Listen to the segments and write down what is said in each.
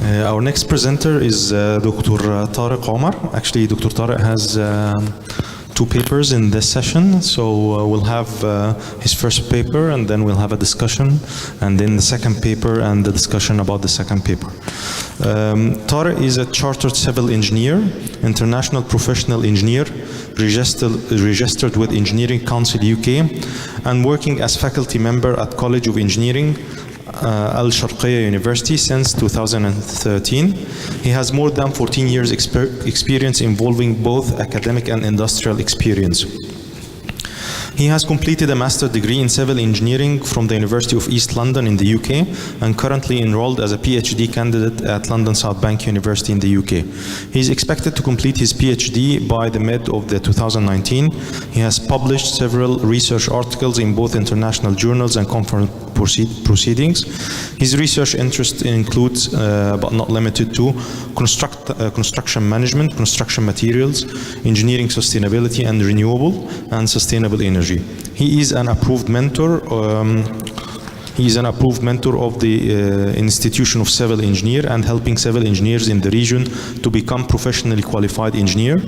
Our next presenter is Dr. Tariq Omar. Actually, Dr. Tariq has two papers in this session. So we'll have his first paper, and then we'll have a discussion, and then the second paper and the discussion about the second paper. Tariq is a chartered civil engineer, international professional engineer, registered with Engineering Council UK, and working as faculty member at College of Engineering, Al Sharqiya University since 2013. He has more than 14 years experience involving both academic and industrial experience. He has completed a master's degree in civil engineering from the University of East London in the UK, and currently enrolled as a PhD candidate at London South Bank University in the UK. He is expected to complete his PhD by the mid of 2019. He has published several research articles in both international journals and conference proceedings. His research interest includes, but not limited to, construction management, construction materials, engineering sustainability and renewable and sustainable energy. He is an approved mentor. He is an approved mentor of the Institution of Civil Engineer and helping civil engineers in the region to become professionally qualified engineer.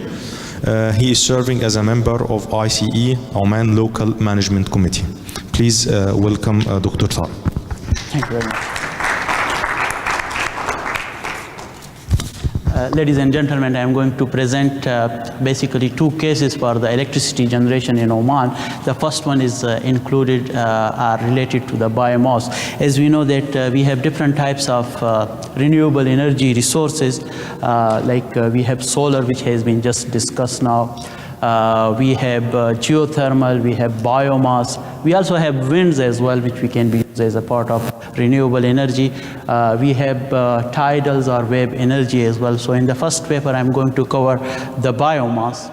He is serving as a member of ICE, Oman Local Management Committee. Please welcome Dr. Tariq. Thank you very much. Ladies and gentlemen, I am going to present basically two cases for the electricity generation in Oman. The first one is included, are related to the biomass. As we know that we have different types of renewable energy resources, we have solar, which has been just discussed now. We have geothermal, we have biomass. We also have winds as well, which we can be used as a part of renewable energy. We have tidals or wave energy as well. So in the first paper, I'm going to cover the biomass.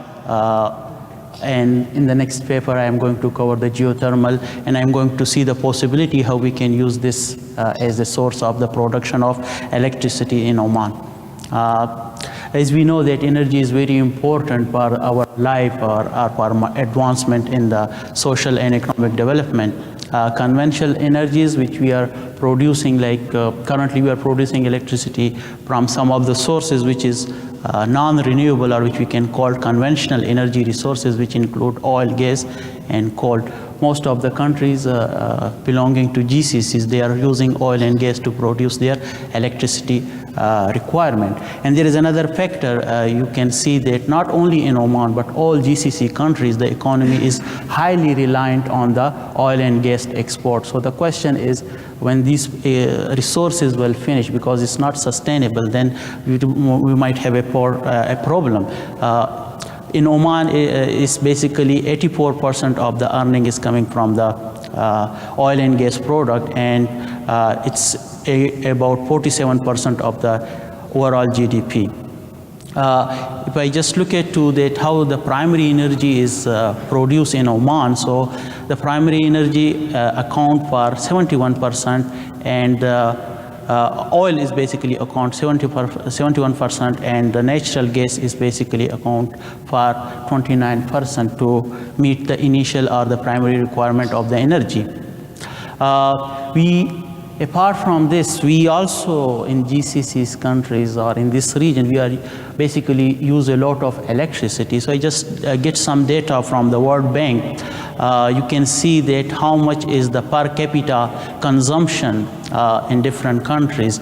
And in the next paper, I am going to cover the geothermal, and I'm going to see the possibility how we can use this as a source of the production of electricity in Oman. As we know that energy is very important for our life or for advancement in the social and economic development. Conventional energies which we are producing, currently we are producing electricity from some of the sources which is non-renewable, or which we can call conventional energy resources, which include oil, gas and coal. Most of the countries belonging to GCCs, they are using oil and gas to produce their electricity requirement. And there is another factor, you can see that not only in Oman, but all GCC countries, the economy is highly reliant on the oil and gas export. So the question is, when these resources will finish, because it's not sustainable, then we might have a problem. In Oman, it's basically 84% of the earning is coming from the oil and gas product, and it's about 47% of the overall GDP. If I just look at how the primary energy is produced in Oman, so the primary energy account for 71%, and oil is basically account 71%, and the natural gas is basically account for 29% to meet the initial or the primary requirement of the energy. Apart from this, we also in GCC's countries or in this region, we are basically use a lot of electricity. So I just get some data from the World Bank. You can see that how much is the per capita consumption in different countries.